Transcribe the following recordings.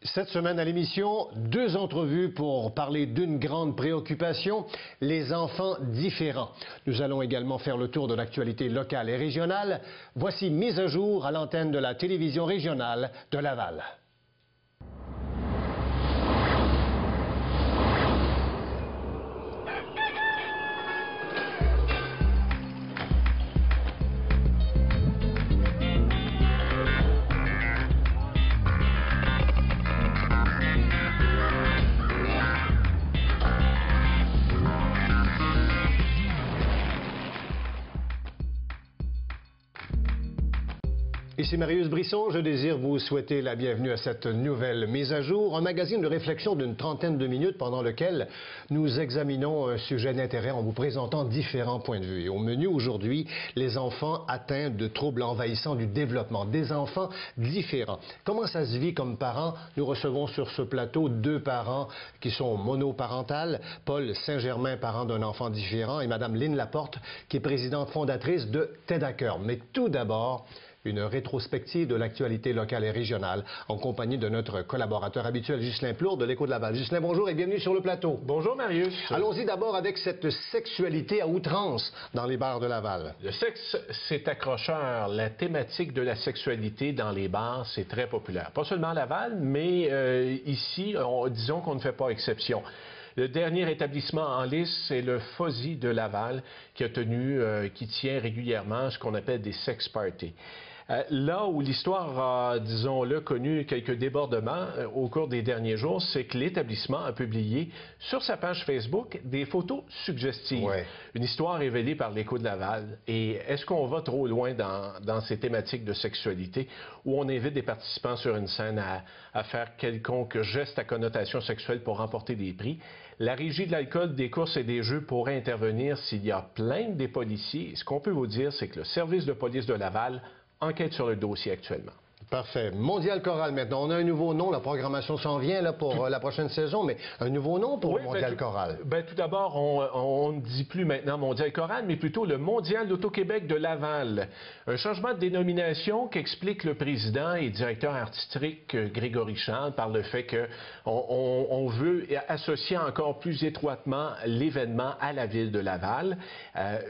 Cette semaine à l'émission, 2 entrevues pour parler d'une grande préoccupation, les enfants différents. Nous allons également faire le tour de l'actualité locale et régionale. Voici mise à jour à l'antenne de la télévision régionale de Laval. Ici Marius Brisson, je désire vous souhaiter la bienvenue à cette nouvelle mise à jour, un magazine de réflexion d'une trentaine de minutes pendant lequel nous examinons un sujet d'intérêt en vous présentant différents points de vue. Et au menu aujourd'hui, les enfants atteints de troubles envahissants du développement, des enfants différents. Comment ça se vit comme parents? Nous recevons sur ce plateau 2 parents qui sont monoparentales, Paul Saint-Germain, parent d'un enfant différent, et Mme Lynne Laporte, qui est présidente fondatrice de TED à cœur. Mais tout d'abord, une rétrospective de l'actualité locale et régionale en compagnie de notre collaborateur habituel, Ghislain Plourde de l'Écho de Laval. Ghislain, bonjour et bienvenue sur le plateau. Bonjour, Marius. Allons-y d'abord avec cette sexualité à outrance dans les bars de Laval. Le sexe, c'est accrocheur. La thématique de la sexualité dans les bars, c'est très populaire. Pas seulement à Laval, mais ici, disons qu'on ne fait pas exception. Le dernier établissement en lice, c'est le Fuzzy de Laval qui tient régulièrement ce qu'on appelle des sex parties. Là où l'histoire a, disons-le, connu quelques débordements au cours des derniers jours, c'est que l'établissement a publié sur sa page Facebook des photos suggestives. Ouais. Une histoire révélée par l'Écho de Laval. Et est-ce qu'on va trop loin dans ces thématiques de sexualité où on invite des participants sur une scène à faire quelconque geste à connotation sexuelle pour remporter des prix? La Régie de l'alcool, des courses et des jeux pourrait intervenir s'il y a plainte des policiers. Ce qu'on peut vous dire, c'est que le service de police de Laval enquête sur le dossier actuellement. Parfait. Mondial Choral maintenant. On a un nouveau nom. La programmation s'en vient là, pour la prochaine saison, mais un nouveau nom pour Mondial Choral. Tout d'abord, on ne dit plus maintenant Mondial Choral, mais plutôt le Mondial d'Auto-Québec de Laval. Un changement de dénomination qu'explique le président et directeur artistique Grégory Charles par le fait qu'on veut associer encore plus étroitement l'événement à la ville de Laval.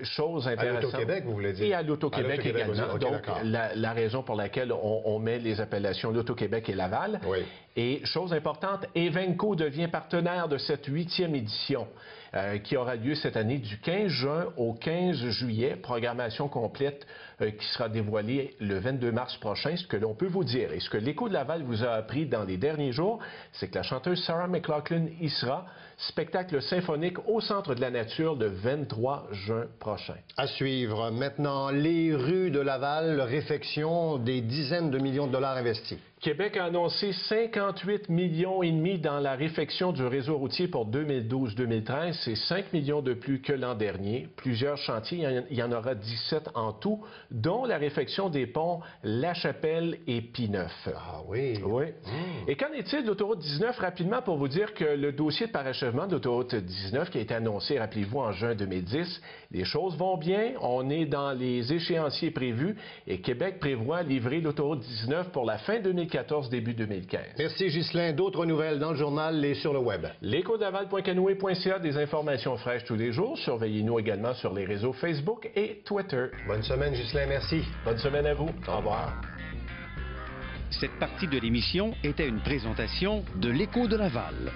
Chose intéressante. À l'Auto-Québec, vous voulez dire? Et à l'Auto-Québec également. Okay, donc, la raison pour laquelle on met les appellations l'Auto-Québec et Laval. Oui. Et chose importante, Evenco devient partenaire de cette 8e édition qui aura lieu cette année du 15 juin au 15 juillet. Programmation complète qui sera dévoilée le 22 mars prochain. Ce que l'on peut vous dire et ce que l'Écho de Laval vous a appris dans les derniers jours, c'est que la chanteuse Sarah McLachlan y sera. Spectacle symphonique au Centre de la Nature le 23 juin prochain. À suivre. Maintenant, les rues de Laval, réfection des dizaines de millions de dollars investis. Québec a annoncé 58,5 millions dans la réfection du réseau routier pour 2012-2013. C'est 5 millions de plus que l'an dernier. Plusieurs chantiers, il y en aura 17 en tout, dont la réfection des ponts La Chapelle et P9. Ah oui? Oui. Et qu'en est-il d'autoroute 19? Rapidement, pour vous dire que le dossier de parachèvement d'autoroute 19 qui a été annoncé, rappelez-vous, en juin 2010, les choses vont bien. On est dans les échéanciers prévus et Québec prévoit livrer l'autoroute 19 pour la fin 2014, début 2015. Merci Ghislain. D'autres nouvelles dans le journal et sur le web. L'échodelaval.canoë.ca, des informations fraîches tous les jours. Surveillez-nous également sur les réseaux Facebook et Twitter. Bonne semaine Ghislain, merci. Bonne semaine à vous. Au revoir. Cette partie de l'émission était une présentation de l'Écho de Laval.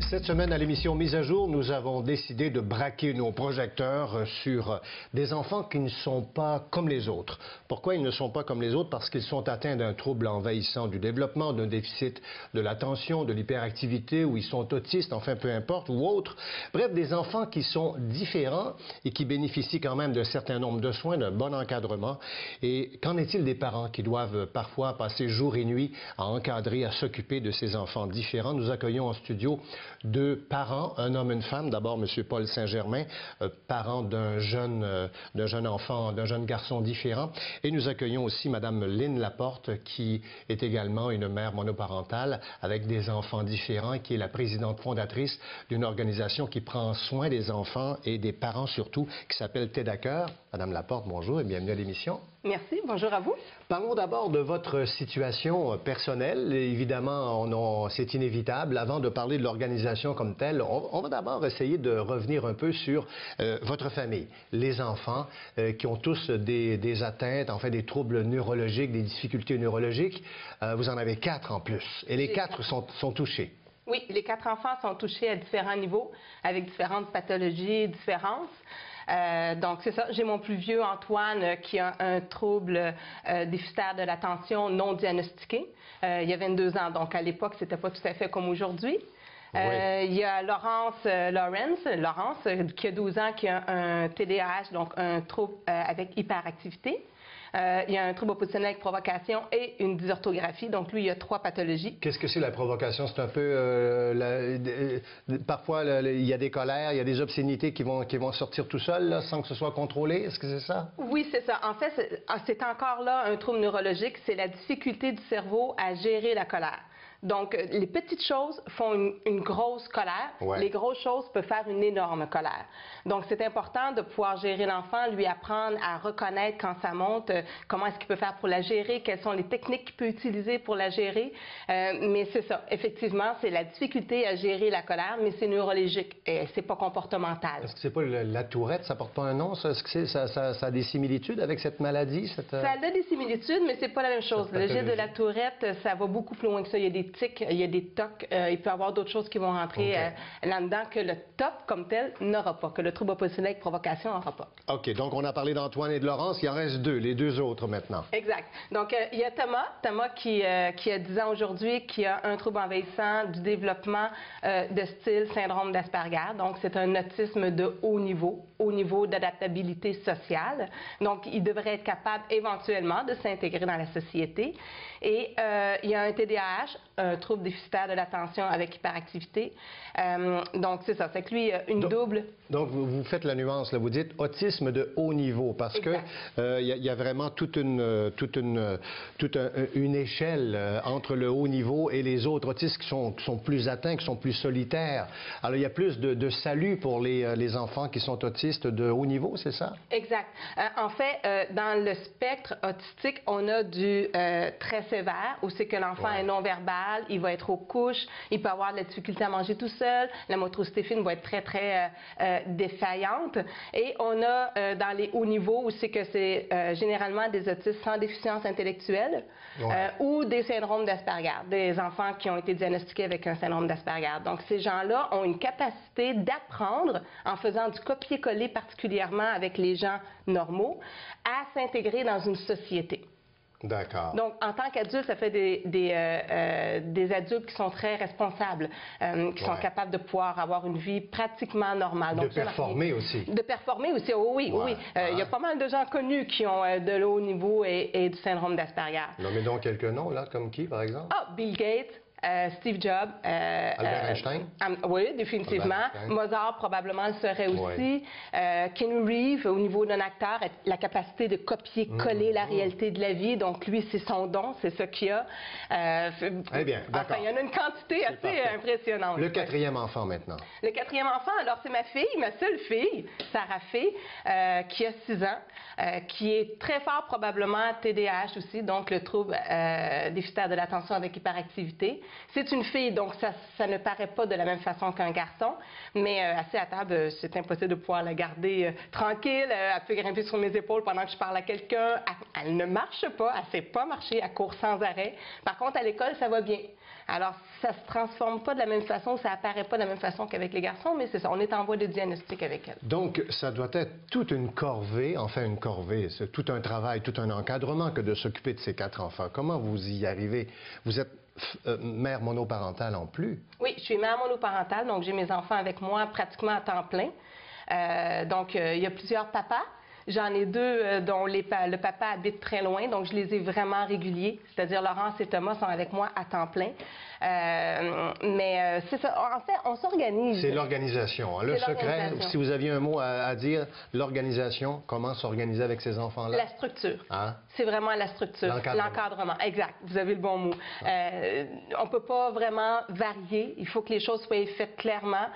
Cette semaine, à l'émission Mise à jour, nous avons décidé de braquer nos projecteurs sur des enfants qui ne sont pas comme les autres. Pourquoi ils ne sont pas comme les autres? Parce qu'ils sont atteints d'un trouble envahissant du développement, d'un déficit de l'attention, de l'hyperactivité, ou ils sont autistes, enfin peu importe, ou autres. Bref, des enfants qui sont différents et qui bénéficient quand même d'un certain nombre de soins, d'un bon encadrement. Et qu'en est-il des parents qui doivent parfois passer jour et nuit à encadrer, à s'occuper de ces enfants différents? Nous accueillons en studio 2 parents, un homme et une femme. D'abord, M. Paul Saint-Germain, parent d'un jeune enfant, d'un jeune garçon différent. Et nous accueillons aussi Mme Lynne Laporte, qui est également une mère monoparentale avec des enfants différents, qui est la présidente fondatrice d'une organisation qui prend soin des enfants et des parents surtout, qui s'appelle TED à cœur. Mme Laporte, bonjour et bienvenue à l'émission. Merci, bonjour à vous. Parlons d'abord de votre situation personnelle. Évidemment, c'est inévitable. Avant de parler de l'organisation comme telle, on va d'abord essayer de revenir un peu sur votre famille, les enfants qui ont tous des atteintes, en fait des troubles neurologiques, des difficultés neurologiques. Vous en avez 4 en plus, et les 4 sont touchés. Oui, les 4 enfants sont touchés à différents niveaux, avec différentes pathologies et différences. Donc, c'est ça. J'ai mon plus vieux, Antoine, qui a un trouble déficitaire de l'attention non diagnostiqué. Il y a 22 ans, donc à l'époque, c'était pas tout à fait comme aujourd'hui. Oui. Il y a Laurence, qui a 12 ans, qui a un TDAH, donc un trouble avec hyperactivité. Il y a un trouble oppositionnel avec provocation et une dysorthographie. Donc, lui, il y a 3 pathologies. Qu'est-ce que c'est la provocation? C'est un peu... parfois, il y a des colères, il y a des obscénités qui vont sortir tout seuls, là, sans que ce soit contrôlé. Est-ce que c'est ça? Oui, c'est ça. En fait, c'est encore là un trouble neurologique. C'est la difficulté du cerveau à gérer la colère. Donc, les petites choses font une grosse colère. Ouais. Les grosses choses peuvent faire une énorme colère. Donc, c'est important de pouvoir gérer l'enfant, lui apprendre à reconnaître quand ça monte, comment est-ce qu'il peut faire pour la gérer, quelles sont les techniques qu'il peut utiliser pour la gérer. Mais c'est ça, effectivement, c'est la difficulté à gérer la colère, mais c'est neurologique, c'est pas comportemental. Est-ce que c'est pas la tourette, ça porte pas un nom, ça? Est-ce que ça a des similitudes avec cette maladie? Ça a des similitudes, mais c'est pas la même chose. Le gène de la tourette, ça va beaucoup plus loin que ça. Il y a des tics, il y a des tocs, il peut y avoir d'autres choses qui vont rentrer là-dedans que le TOP comme tel n'aura pas, que le trouble oppositionnel avec provocation n'aura pas. OK, donc on a parlé d'Antoine et de Laurence, il en reste 2, les 2 autres maintenant. Exact. Donc, il y a Thomas qui a 10 ans aujourd'hui, qui a un trouble envahissant du développement de style syndrome d'Asperger. Donc, c'est un autisme de haut niveau d'adaptabilité sociale. Donc, il devrait être capable éventuellement de s'intégrer dans la société. Et il y a un TDAH, un trouble déficitaire de l'attention avec hyperactivité. Donc, c'est ça. C'est que lui, une double... Donc, vous faites la nuance, là. Vous dites autisme de haut niveau, parce que il y a vraiment toute une échelle entre le haut niveau et les autres autistes qui sont plus atteints, qui sont plus solitaires. Alors, il y a plus de salut pour les enfants qui sont autistes de haut niveau, c'est ça? Exact. En fait, dans le spectre autistique, on a du très sévère, où c'est que l'enfant est non-verbal, il va être aux couches, il peut avoir de la difficulté à manger tout seul, la motricité fine va être très, très défaillante. Et on a dans les hauts niveaux, où c'est que c'est généralement des autistes sans déficience intellectuelle ou des syndromes d'Asperger, des enfants qui ont été diagnostiqués avec un syndrome d'Asperger. Donc, ces gens-là ont une capacité d'apprendre en faisant du copier-coller, particulièrement avec les gens normaux, à s'intégrer dans une société. D'accord. Donc, en tant qu'adulte, ça fait des adultes qui sont très responsables, qui sont capables de pouvoir avoir une vie pratiquement normale. Donc, de performer aussi. De performer aussi, oui. Il y a pas mal de gens connus qui ont de le haut niveau et du syndrome d'Asperger. Nommez donc quelques noms, là, comme qui, par exemple? Bill Gates. Steve Jobs. Albert Einstein? Oui, définitivement. Mozart, probablement, le serait aussi. Ken Reeves, au niveau d'un acteur, la capacité de copier-coller la réalité de la vie. Donc, lui, c'est son don, c'est ce qu'il a. Très bien, d'accord. Enfin, il y en a une quantité assez impressionnante. Le 4e enfant, maintenant. Le 4e enfant, alors, c'est ma fille, ma seule fille, Sarah Fay, qui a 6 ans, qui est très fort, probablement, TDAH aussi, donc le trouble déficitaire de l'attention avec hyperactivité. C'est une fille, donc ça ne paraît pas de la même façon qu'un garçon, mais assez à table, c'est impossible de pouvoir la garder tranquille. Elle peut grimper sur mes épaules pendant que je parle à quelqu'un. Elle ne marche pas, elle ne sait pas marcher, elle court sans arrêt. Par contre, à l'école, ça va bien. Alors, ça ne se transforme pas de la même façon, ça apparaît pas de la même façon qu'avec les garçons, mais c'est ça, on est en voie de diagnostic avec elle. Donc, ça doit être toute une corvée, enfin une corvée, c'est tout un travail, tout un encadrement que de s'occuper de ces 4 enfants. Comment vous y arrivez? Vous êtes mère monoparentale en plus? Oui, je suis mère monoparentale, donc j'ai mes enfants avec moi pratiquement à temps plein. Donc, il y a plusieurs papas. J'en ai 2 dont le papa habite très loin, donc je les ai vraiment réguliers. C'est-à-dire Laurence et Thomas sont avec moi à temps plein. Mais c'est ça. En fait, on s'organise. C'est l'organisation. Hein. Le secret, si vous aviez un mot à dire, l'organisation, comment s'organiser avec ces enfants-là? La structure. Hein? C'est vraiment la structure. L'encadrement. Exact. Vous avez le bon mot. On ne peut pas vraiment varier. Il faut que les choses soient faites clairement.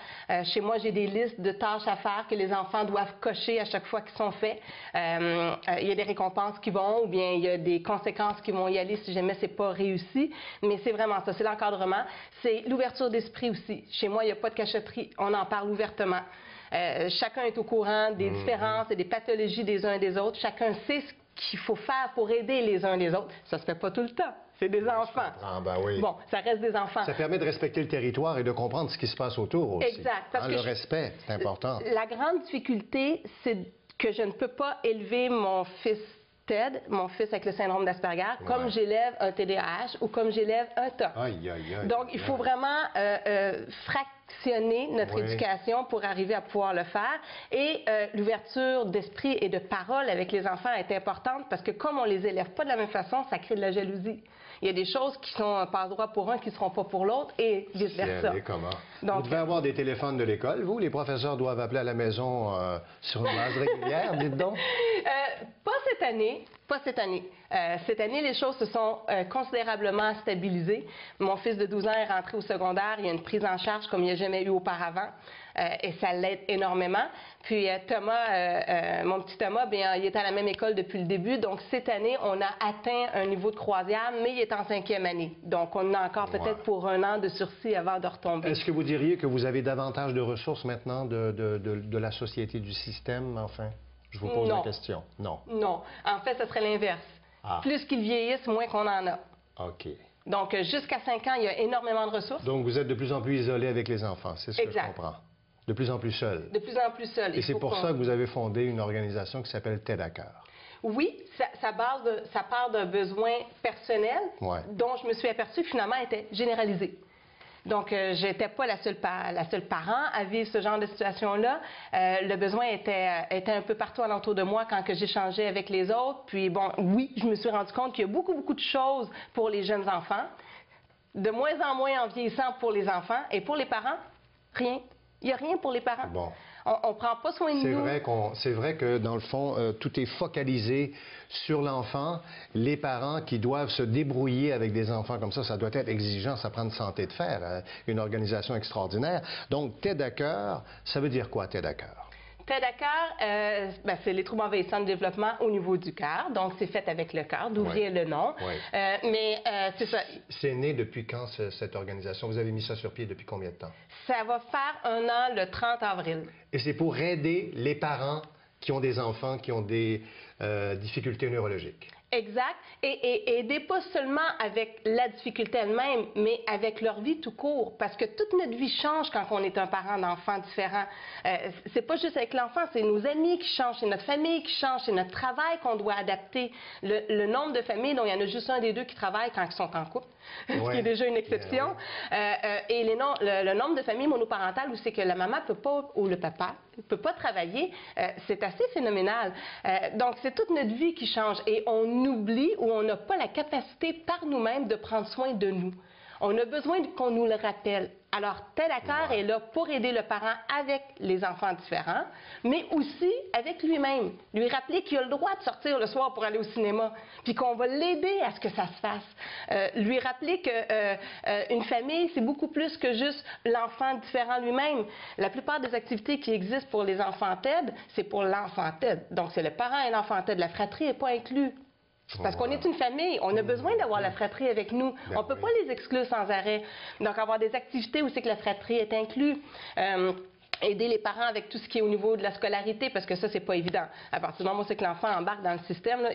Chez moi, j'ai des listes de tâches à faire que les enfants doivent cocher à chaque fois qu'ils sont faits. fait. Il y a des récompenses qui vont, ou bien il y a des conséquences qui vont y aller si jamais c'est pas réussi. Mais c'est vraiment ça, c'est l'encadrement. C'est l'ouverture d'esprit aussi. Chez moi, il n'y a pas de cachotterie. On en parle ouvertement. Chacun est au courant des différences et des pathologies des uns et des autres. Chacun sait ce qu'il faut faire pour aider les uns les autres. Ça se fait pas tout le temps. C'est des enfants. Ah, ben oui. Bon, ça reste des enfants. Ça permet de respecter le territoire et de comprendre ce qui se passe autour aussi. Exact. Parce que le respect, c'est important. La grande difficulté, c'est que je ne peux pas élever mon fils TED, mon fils avec le syndrome d'Asperger, comme j'élève un TDAH ou comme j'élève un TOC. Aïe, aïe, aïe. Donc, il faut vraiment fractionner notre éducation pour arriver à pouvoir le faire. Et l'ouverture d'esprit et de parole avec les enfants est importante parce que comme on les élève pas de la même façon, ça crée de la jalousie. Il y a des choses qui sont passe-droit pour un qui ne seront pas pour l'autre et vice-versa. Comment? Donc, vous devez avoir des téléphones de l'école, vous? Les professeurs doivent appeler à la maison sur une base régulière, dites donc? Pas cette année. Pas cette année. Cette année, les choses se sont considérablement stabilisées. Mon fils de 12 ans est rentré au secondaire. Il y a une prise en charge comme il n'y a jamais eu auparavant. Et ça l'aide énormément. Puis Thomas, mon petit Thomas, bien, il est à la même école depuis le début. Donc cette année, on a atteint un niveau de croisière, mais il est en 5e année. Donc on a encore peut-être pour 1 an de sursis avant de retomber. Est-ce que vous diriez que vous avez davantage de ressources maintenant de la société, du système, enfin? Je vous pose la question. Non. Non. En fait, ce serait l'inverse. Plus qu'ils vieillissent, moins qu'on en a. OK. Donc, jusqu'à 5 ans, il y a énormément de ressources. Donc, vous êtes de plus en plus isolé avec les enfants, c'est ce que je comprends. De plus en plus seul. De plus en plus seul. Et c'est pour ça que vous avez fondé une organisation qui s'appelle TED à cœur. Oui, ça part d'un besoin personnel dont je me suis aperçue que finalement était généralisé. Donc, je n'étais pas la seule parent à vivre ce genre de situation-là. Le besoin était un peu partout alentour de moi quand j'échangeais avec les autres. Puis, bon, oui, je me suis rendu compte qu'il y a beaucoup, beaucoup de choses pour les jeunes enfants. De moins en moins en vieillissant pour les enfants. Et pour les parents, rien. Il n'y a rien pour les parents. Bon. On ne prend pas soin de nous. C'est vrai que, dans le fond, tout est focalisé sur l'enfant. Les parents qui doivent se débrouiller avec des enfants comme ça doit être exigeant, ça prend une santé de fer, une organisation extraordinaire. Donc, TED à cœur, ça veut dire quoi, TED à cœur? TED à cœur, c'est les troubles envahissants de développement au niveau du cœur. Donc, c'est fait avec le cœur, d'où vient le nom. Mais c'est ça. C'est né depuis quand, cette organisation? Vous avez mis ça sur pied depuis combien de temps? Ça va faire 1 an le 30 avril. Et c'est pour aider les parents qui ont des enfants qui ont des difficultés neurologiques. Exact. Et aider pas seulement avec la difficulté elle-même, mais avec leur vie tout court. Parce que toute notre vie change quand on est un parent d'enfants différents. C'est pas juste avec l'enfant, c'est nos amis qui changent, c'est notre famille qui change, c'est notre travail qu'on doit adapter. Le nombre de familles dont il y en a juste un des deux qui travaille quand ils sont en couple, ce qui est déjà une exception. Et le nombre de familles monoparentales où c'est que la maman peut pas, ou le papa ne peut pas travailler, c'est assez phénoménal. Donc, c'est toute notre vie qui change. Et on oublie ou on n'a pas la capacité par nous-mêmes de prendre soin de nous. On a besoin qu'on nous le rappelle. Alors, TED à cœur est là pour aider le parent avec les enfants différents, mais aussi avec lui-même. Lui rappeler qu'il a le droit de sortir le soir pour aller au cinéma, puis qu'on va l'aider à ce que ça se fasse. Lui rappeler qu'une famille, c'est beaucoup plus que juste l'enfant différent lui-même. La plupart des activités qui existent pour les enfants TED, c'est pour l'enfant TED. Donc, c'est le parent et l'enfant TED. La fratrie n'est pas inclue. Parce qu'on est une famille, on a besoin d'avoir la fratrie avec nous. On ne peut pas les exclure sans arrêt. Donc, avoir des activités où c'est que la fratrie est inclue. Aider les parents avec tout ce qui est au niveau de la scolarité, parce que ça, c'est pas évident. À partir du moment où c'est que l'enfant embarque dans le système, là,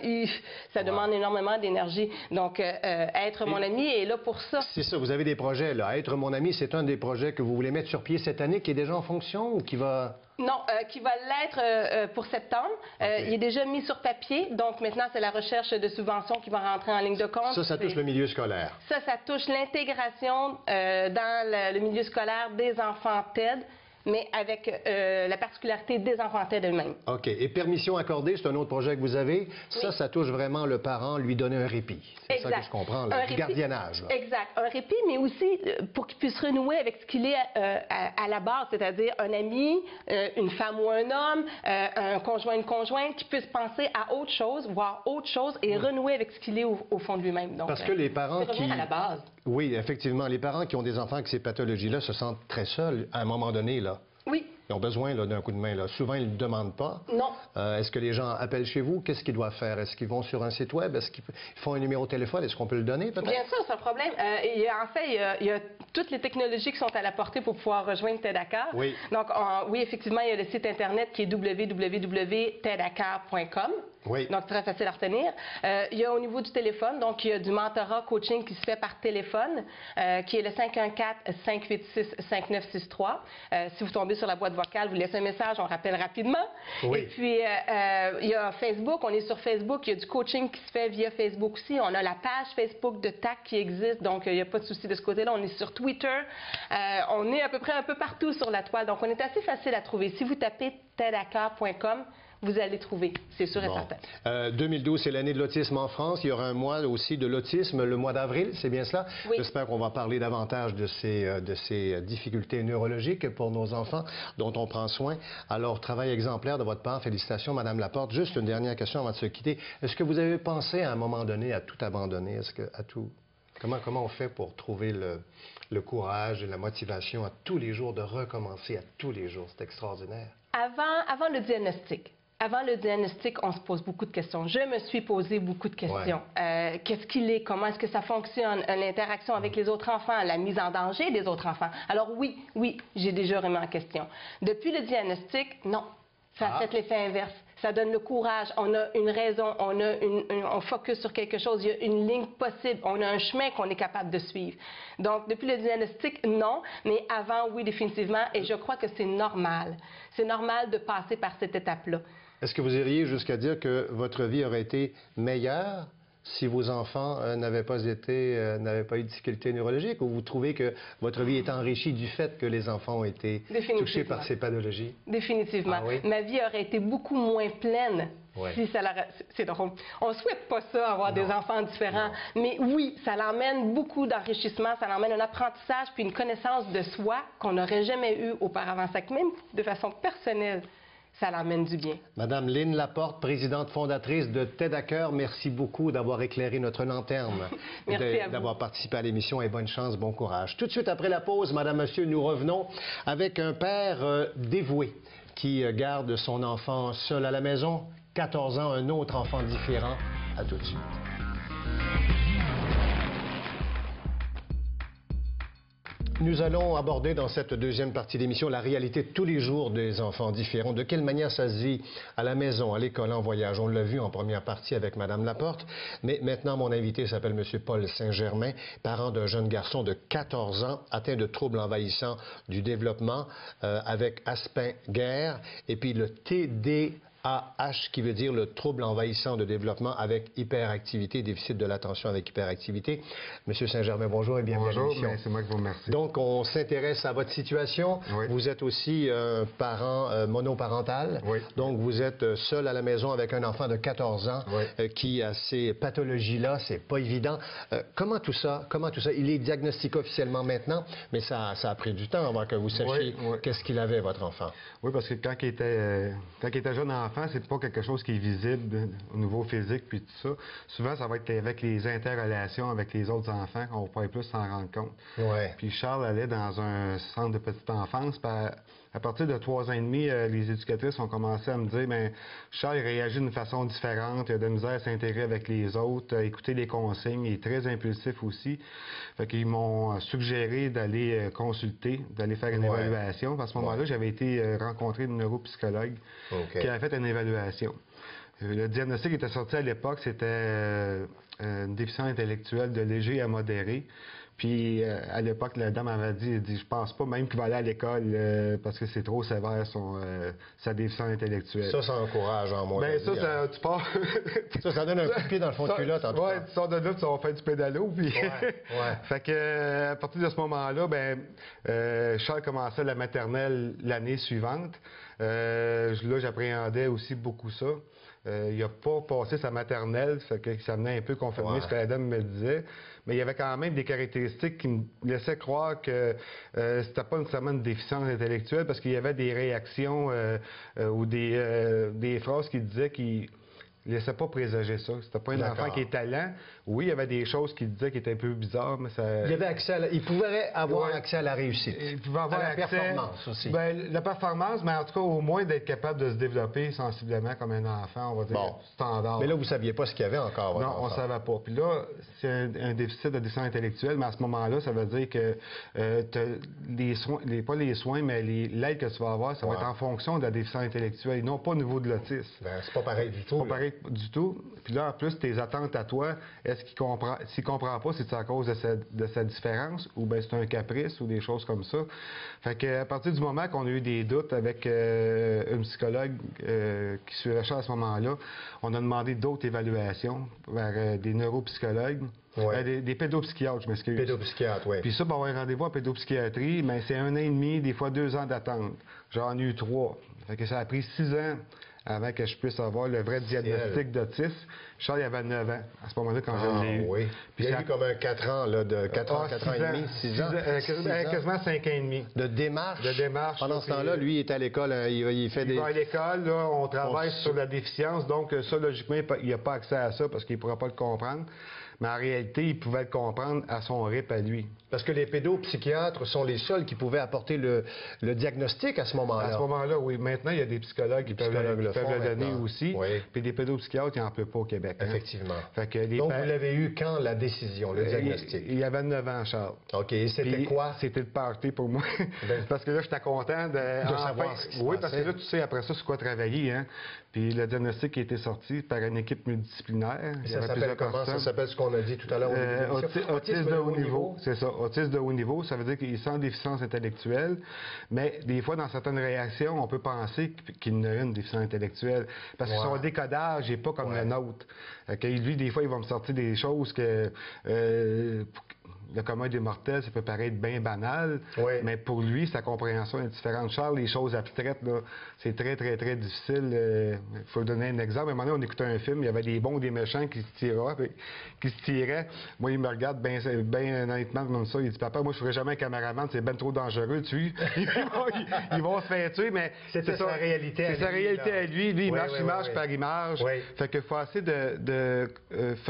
ça demande énormément d'énergie. Donc, Être mon ami est là pour ça. C'est ça, vous avez des projets, là. Être mon ami, c'est un des projets que vous voulez mettre sur pied cette année, qui est déjà en fonction ou qui va... Non, qui va l'être pour septembre. Il est déjà mis sur papier. Donc, maintenant, c'est la recherche de subventions qui va rentrer en ligne de compte. Ça touche le milieu scolaire. Ça touche l'intégration dans le milieu scolaire des enfants TED, mais avec la particularité des enfants TED eux-mêmes. OK. Et permission accordée, c'est un autre projet que vous avez. Ça touche vraiment le parent, lui donner un répit. C'est ça que je comprends, là, du gardiennage. Là. Exact. Un répit, mais aussi pour qu'il puisse renouer avec ce qu'il est à la base, c'est-à-dire un ami, une femme ou un homme, un conjoint, une conjointe, qui puisse penser à autre chose, voir autre chose et renouer avec ce qu'il est au fond de lui-même. Donc, parce que les parents qui... à la base. Oui, effectivement. Les parents qui ont des enfants avec ces pathologies-là se sentent très seuls à un moment donné, là. Oui. ont besoin d'un coup de main. Là. Souvent, ils ne le demandent pas. Non. Est-ce que les gens appellent chez vous? Qu'est-ce qu'ils doivent faire? Est-ce qu'ils vont sur un site web? Est-ce qu'ils font un numéro de téléphone? Est-ce qu'on peut le donner, peut-être? Bien sûr, c'est un problème. En fait, il y a toutes les technologies qui sont à la portée pour pouvoir rejoindre TEDACAR. Oui. Donc, oui, effectivement, il y a le site Internet qui est www.tedacar.com. Oui. Donc, très facile à retenir. Il y a au niveau du téléphone, donc il y a du mentorat coaching qui se fait par téléphone, qui est le 514-586-5963. Si vous tombez sur la boîte vocale, vous laissez un message, on rappelle rapidement. Oui. Et puis, il y a Facebook, on est sur Facebook, il y a du coaching qui se fait via Facebook aussi. On a la page Facebook de TAC qui existe, donc il n'y a pas de souci de ce côté-là. On est sur Twitter. On est à peu près un peu partout sur la toile, donc on est assez facile à trouver. Si vous tapez tedacar.com, vous allez trouver, c'est sûr et certain. 2012, c'est l'année de l'autisme en France. Il y aura un mois aussi de l'autisme, le mois d'avril, c'est bien cela? Oui. J'espère qu'on va parler davantage de ces difficultés neurologiques pour nos enfants dont on prend soin. Alors, travail exemplaire de votre part. Félicitations, Madame Laporte. Juste une dernière question avant de se quitter. Est-ce que vous avez pensé à un moment donné à tout abandonner? Comment on fait pour trouver le courage et la motivation à tous les jours de recommencer à tous les jours? C'est extraordinaire. Avant le diagnostic. Avant le diagnostic, on se pose beaucoup de questions. Je me suis posé beaucoup de questions. Ouais. Qu'est-ce qu'il est? Comment est-ce que ça fonctionne? L'interaction avec les autres enfants, la mise en danger des autres enfants. Alors oui, j'ai déjà remis en question. Depuis le diagnostic, non. Ça a fait l'effet inverse. Ça donne le courage. On a une raison. On focus sur quelque chose. Il y a une ligne possible. On a un chemin qu'on est capable de suivre. Donc, depuis le diagnostic, non. Mais avant, oui, définitivement. Et je crois que c'est normal. C'est normal de passer par cette étape-là. Est-ce que vous iriez jusqu'à dire que votre vie aurait été meilleure si vos enfants n'avaient pas eu de difficultés neurologiques, ou vous trouvez que votre vie est enrichie du fait que les enfants ont été touchés par ces pathologies? Définitivement. Ah oui? Ma vie aurait été beaucoup moins pleine. Ouais. Si ça c'est drôle. On ne souhaite pas ça, avoir des enfants différents. Non. Mais oui, ça l'emmène beaucoup d'enrichissement, ça l'emmène un apprentissage puis une connaissance de soi qu'on n'aurait jamais eu auparavant. Ça, même de façon personnelle, ça l'emmène du bien. Madame Lynn Laporte, présidente fondatrice de TEDACAR, merci beaucoup d'avoir éclairé notre lanterne, d'avoir participé à l'émission, et bonne chance, bon courage. Tout de suite après la pause, Madame, Monsieur, nous revenons avec un père dévoué qui garde son enfant seul à la maison. 14 ans, un autre enfant différent. À tout de suite. Nous allons aborder dans cette deuxième partie d'émission la réalité de tous les jours des enfants différents. De quelle manière ça se vit à la maison, à l'école, en voyage. On l'a vu en première partie avec Mme Laporte. Mais maintenant, mon invité s'appelle M. Paul Saint-Germain, parent d'un jeune garçon de 14 ans atteint de troubles envahissants du développement avec Asperger et puis le TDAH, qui veut dire le trouble envahissant de développement avec hyperactivité, déficit de l'attention avec hyperactivité. Monsieur Saint-Germain, bonjour et bienvenue à l'émission. Bonjour, c'est moi qui vous remercie. Donc, on s'intéresse à votre situation. Oui. Vous êtes aussi un parent monoparental. Oui. Donc, vous êtes seul à la maison avec un enfant de 14 ans qui a ces pathologies-là. C'est pas évident. Comment tout ça? Il est diagnostiqué officiellement maintenant, mais ça a pris du temps avant que vous sachiez qu'est-ce qu'il avait, votre enfant. Oui, parce que quand il était jeune enfant, c'est pas quelque chose qui est visible au niveau physique puis tout ça. Souvent, ça va être avec les interrelations avec les autres enfants qu'on pourrait plus s'en rendre compte. Ouais. Puis Charles allait dans un centre de petite enfance. À partir de 3 ans et demi, les éducatrices ont commencé à me dire, bien, Charles il réagit d'une façon différente, il a de la misère à s'intégrer avec les autres, à écouter les consignes, il est très impulsif aussi. Fait qu'ils m'ont suggéré d'aller consulter, d'aller faire une évaluation. À ce moment-là, j'avais été rencontrer une neuropsychologue qui avait fait une évaluation. Le diagnostic qui était sorti à l'époque, c'était une déficience intellectuelle de léger à modéré. Puis, à l'époque, la dame m'avait dit, je pense pas même qu'il va aller à l'école parce que c'est trop sévère sa déficience intellectuelle. Ça encourage en moi. Bien, tu pars... ça donne un coup de pied dans le fond de culotte, en tout cas. Oui, tu sors de là, tu vas faire du pédalo, puis... Fait que, à partir de ce moment-là, Charles commençait la maternelle l'année suivante. Là, j'appréhendais aussi beaucoup ça. Il n'a pas passé sa maternelle, ça venait un peu confirmer ce que la dame me disait. Mais il y avait quand même des caractéristiques qui me laissaient croire que c'était pas nécessairement une déficience intellectuelle, parce qu'il y avait des réactions ou des phrases qui disaient qu'il ne laissait pas présager ça. C'était pas un enfant qui est talent. Oui, il y avait des choses qu'il disait qui étaient un peu bizarres, mais ça... Il pouvait avoir accès à la réussite. Il pouvait avoir à la accès... performance aussi. Bien, la performance, mais en tout cas, au moins d'être capable de se développer sensiblement comme un enfant, on va dire, standard. Mais là, vous ne saviez pas ce qu'il y avait encore. Non, on ne savait pas. Puis là, c'est un déficit de déficience intellectuelle, mais à ce moment-là, ça veut dire que les soins, pas les soins, mais l'aide que tu vas avoir, ça va être en fonction de la déficience intellectuelle et non pas au niveau de l'autisme. Ben, c'est pas pareil du tout. C'est pas pareil du tout. Puis là, en plus, tes attentes à toi, est-ce qu'il comprend? S'il comprend pas, c'est à cause de sa différence ou bien c'est un caprice ou des choses comme ça. Fait que à partir du moment qu'on a eu des doutes avec une psychologue qui suivait ça à ce moment-là, on a demandé d'autres évaluations vers des neuropsychologues. Ouais. Des pédopsychiatres, je m'excuse. Pédopsychiatre, oui. Puis ça, pour avoir un rendez-vous en pédopsychiatrie, mais c'est 1 an et demi, des fois 2 ans d'attente. J'en ai eu 3. Fait que ça a pris 6 ans avant que je puisse avoir le vrai diagnostic d'autisme. Charles, il avait 9 ans à ce moment-là quand je l'ai eu. Oui. Puis il y a eu comme un 4 ans, là, de 4 ans, 4 ans et demi, 6 ans. Quasiment 5 ans et demi. De démarche. Pendant ce temps-là, lui, il est à l'école, il fait des... Il va à l'école, là, on travaille sur la déficience, donc ça, logiquement, il n'a pas accès à ça parce qu'il ne pourra pas le comprendre. Mais en réalité, il pouvait le comprendre à son rythme à lui. Parce que les pédopsychiatres sont les seuls qui pouvaient apporter le diagnostic à ce moment-là. À ce moment-là, oui. Maintenant, il y a des psychologues qui peuvent le donner aussi. Oui. Puis des pédopsychiatres, il n'y en peut pas au Québec. Hein? Effectivement. Fait que donc, vous l'avez eu quand, la décision, le diagnostic? Il y avait 9 ans, Charles. OK. Et c'était quoi? C'était le party pour moi. Parce que là, j'étais content de savoir ce qui se Oui, passait. parce que là, tu sais après ça sur quoi travailler. Hein? Puis le diagnostic a été sorti par une équipe multidisciplinaire. Ça s'appelle comment? Ça s'appelle ce qu'on a dit tout à l'heure au début. Autisme de haut niveau. C'est ça. Autisme de haut niveau, ça veut dire qu'il est sans déficience intellectuelle. Mais des fois, dans certaines réactions, on peut penser qu'il n'a une déficience intellectuelle. Parce que son décodage n'est pas comme le nôtre. Lui, des fois, il va me sortir des choses que... le commun des mortels, ça peut paraître bien banal, mais pour lui, sa compréhension est différente. Charles, les choses abstraites, c'est très, très, très difficile. Il faut donner un exemple. À un moment donné, on écoutait un film, il y avait des bons, des méchants qui se tiraient. Moi, il me regarde bien honnêtement comme ça. Il dit, papa, moi, je ne ferai jamais un caméraman, c'est bien trop dangereux, tu ils vont se faire tuer, mais c'est sa réalité à lui. C'est sa réalité à lui. Lui, il marche image par image. Fait qu'il faut essayer de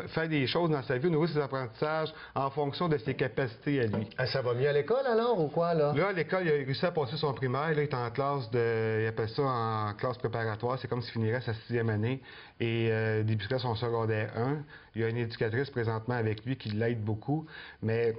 faire des choses dans sa vie au niveau de ses apprentissages en fonction de ses capacités à lui. Ça va mieux à l'école alors ou quoi là? Là, à l'école, il a réussi à passer son primaire. Là, il est en classe il appelle ça en classe préparatoire. C'est comme s'il finirait sa 6e année et débuterait son secondaire 1. Il y a une éducatrice présentement avec lui qui l'aide beaucoup, mais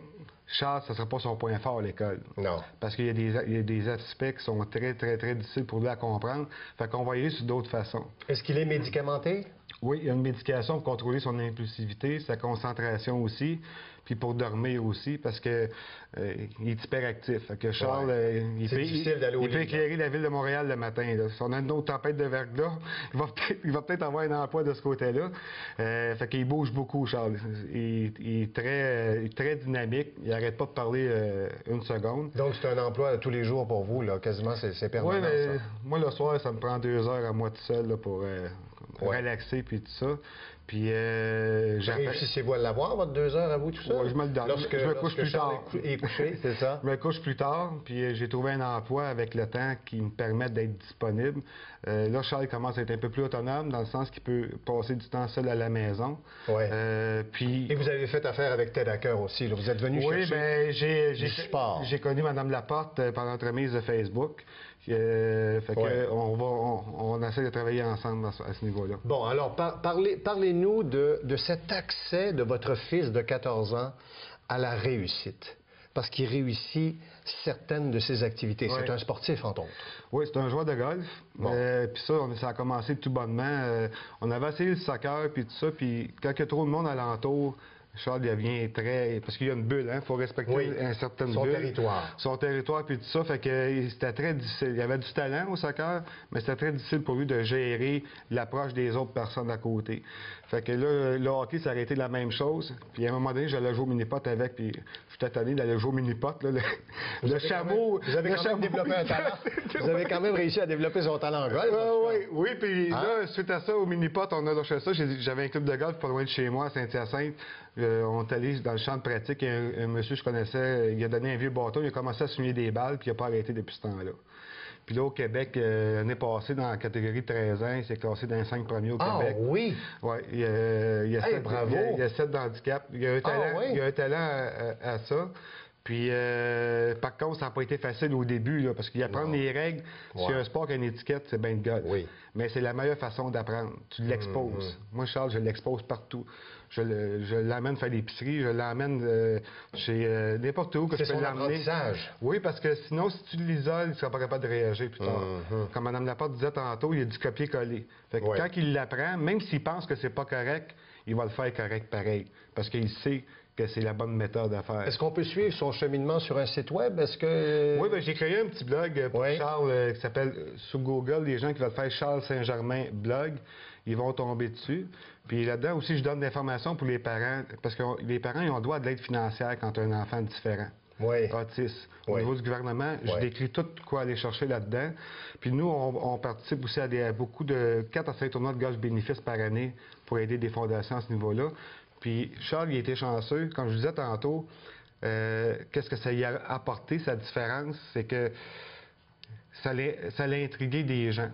Charles, ça ne sera pas son point fort à l'école. Non. Parce qu'il y a des aspects qui sont très, très, très difficiles pour lui à comprendre. Fait qu'on va y aller sur d'autres façons. Est-ce qu'il est médicamenté? Oui, il y a une médication pour contrôler son impulsivité, sa concentration aussi, puis pour dormir aussi, parce que il est hyperactif. Fait que Charles, il peut éclairer la ville de Montréal le matin. Là. Si on a une autre tempête de verglas, il va peut-être avoir un emploi de ce côté-là. Fait qu'il bouge beaucoup, Charles. Il est très dynamique. Il n'arrête pas de parler une seconde. Donc, c'est un emploi tous les jours pour vous, là. Quasiment, c'est permanent. Oui, mais ça. moi, le soir, ça me prend 2 heures à moi tout seul là, pour relaxer puis tout ça. Puis, réussissez-vous à l'avoir, votre 2 heures à vous, tout ça? Oui, je me le donne. Je me couche plus tard. Est couché, c'est ça? Je me couche plus tard, puis j'ai trouvé un emploi avec le temps qui me permet d'être disponible. Là, Charles commence à être un peu plus autonome, dans le sens qu'il peut passer du temps seul à la maison. Oui. Puis... Et vous avez fait affaire avec Ted Hacker aussi, là. Vous êtes venu chercher du support. J'ai connu Mme Laporte par l'entremise de Facebook. On essaie de travailler ensemble à ce niveau-là. Bon, alors, parlez-nous de cet accès de votre fils de 14 ans à la réussite. Parce qu'il réussit certaines de ses activités. C'est un sportif, entre autres. Oui, c'est un joueur de golf. Bon. Puis ça a commencé tout bonnement. On avait essayé le soccer, puis tout ça. Puis quand il y a trop de monde alentour, Charles devient très... Parce qu'il y a une bulle, hein? Il faut respecter un certain bulle. Son territoire. Son territoire, puis tout ça. Fait que c'était très difficile. Il y avait du talent au soccer, mais c'était très difficile pour lui de gérer l'approche des autres personnes à côté. Fait que là, le hockey, ça aurait été la même chose. Puis à un moment donné, j'allais jouer au mini-pot avec, puis j'étais tanné d'aller jouer au mini-pot. Le chameau... Vous avez quand même développé un talent. Vous avez quand même réussi à développer son talent en golf. Oui, puis là, suite à ça, au mini-pot, on a lâché ça. J'avais un club de golf pas loin de chez moi, à Saint-Hyacinthe. On est allé dans le champ de pratique et un monsieur que je connaissais, il a donné un vieux bâton, il a commencé à souligner des balles, puis il n'a pas arrêté depuis ce temps-là. Puis là, au Québec, l'année passée, dans la catégorie de 13 ans, il s'est classé dans les 5 premiers au Québec. Ah oui? Oui, il y a 7, bravo! Il y a 7 d'handicap. Il y a un talent, oui? il y a un talent à ça. Puis, par contre, ça n'a pas été facile au début, là, parce qu'il apprendre les règles sur un sport qui a une étiquette, c'est bien de golf. Oui. Mais c'est la meilleure façon d'apprendre. Tu l'exposes. Moi, Charles, je l'expose partout. Je l'emmène faire l'épicerie, je l'emmène chez n'importe où que je peux l'emmener. C'est son apprentissage. Oui, parce que sinon, si tu l'isoles, il ne sera pas capable de réagir plus tard. Comme Mme Laporte disait tantôt, il y a du copier-coller. Fait que quand il l'apprend, même s'il pense que c'est pas correct, il va le faire correct pareil. Parce qu'il sait que c'est la bonne méthode à faire. Est-ce qu'on peut suivre son cheminement sur un site web? Est-ce que... Oui, bien, j'ai créé un petit blog pour Charles qui s'appelle, sur Google, les gens qui veulent faire Charles Saint-Germain blog, ils vont tomber dessus. Puis là-dedans aussi, je donne de l'information pour les parents, parce que les parents, ils ont droit de l'aide financière quand un enfant est différent. Oui. Autiste. Au niveau du gouvernement, je décris tout quoi aller chercher là-dedans. Puis nous, on participe aussi à beaucoup de 4 à 5 tournois de golf bénéfices par année pour aider des fondations à ce niveau-là. Puis Charles, il était chanceux. Comme je disais tantôt, qu'est-ce que ça y a apporté, sa différence? C'est que ça l'a intrigué des gens.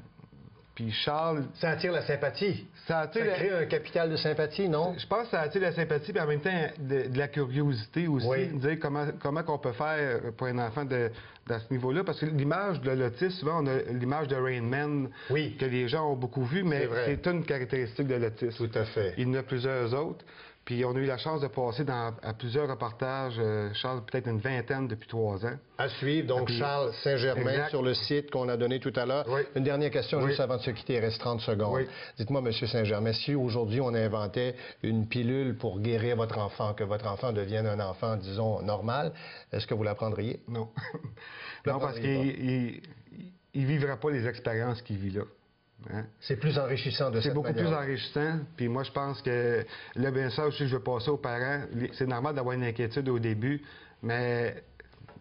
Puis Charles... Ça attire la sympathie. Ça crée un capital de sympathie, non? Je pense que ça attire la sympathie, puis en même temps de la curiosité aussi. De dire comment on peut faire pour un enfant dans ce niveau-là. Parce que l'image de l'autisme, souvent, on a l'image de Rain Man que les gens ont beaucoup vu, mais c'est une caractéristique de l'autisme. Tout à fait. Il y en a plusieurs autres. Puis on a eu la chance de passer à plusieurs reportages, Charles, peut-être une vingtaine depuis 3 ans. À suivre, donc Charles Saint-Germain sur le site qu'on a donné tout à l'heure. Oui. Une dernière question juste avant de se quitter, il reste 30 secondes. Oui. Dites-moi, M. Saint-Germain, si aujourd'hui on inventait une pilule pour guérir votre enfant, que votre enfant devienne un enfant, disons, normal, est-ce que vous la prendriez? Non. Non, parce qu'il ne vivra pas les expériences qu'il vit là. Hein? C'est plus enrichissant de cette manière. C'est beaucoup plus enrichissant. Puis moi, je pense que le message aussi que je veux passer aux parents, c'est normal d'avoir une inquiétude au début, mais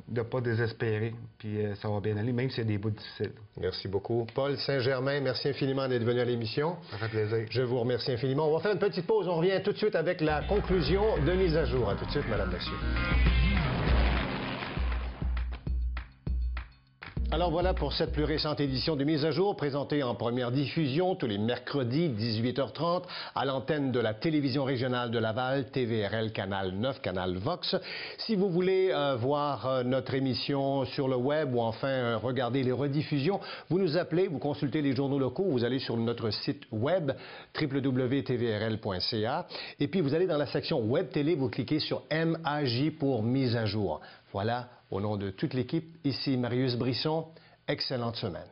de ne pas désespérer. Puis ça va bien aller, même s'il y a des bouts difficiles. Merci beaucoup. Paul Saint-Germain, merci infiniment d'être venu à l'émission. Ça fait plaisir. Je vous remercie infiniment. On va faire une petite pause. On revient tout de suite avec la conclusion de Mise à jour. À tout de suite, Madame, Monsieur. Alors voilà pour cette plus récente édition de Mise à jour, présentée en première diffusion tous les mercredis 18h30 à l'antenne de la télévision régionale de Laval, TVRL Canal 9, Canal Vox. Si vous voulez voir notre émission sur le web ou enfin regarder les rediffusions, vous nous appelez, vous consultez les journaux locaux, vous allez sur notre site web www.tvrl.ca et puis vous allez dans la section Web Télé, vous cliquez sur MAJ pour Mise à jour. Voilà. Au nom de toute l'équipe, ici Marius Brisson, excellente semaine.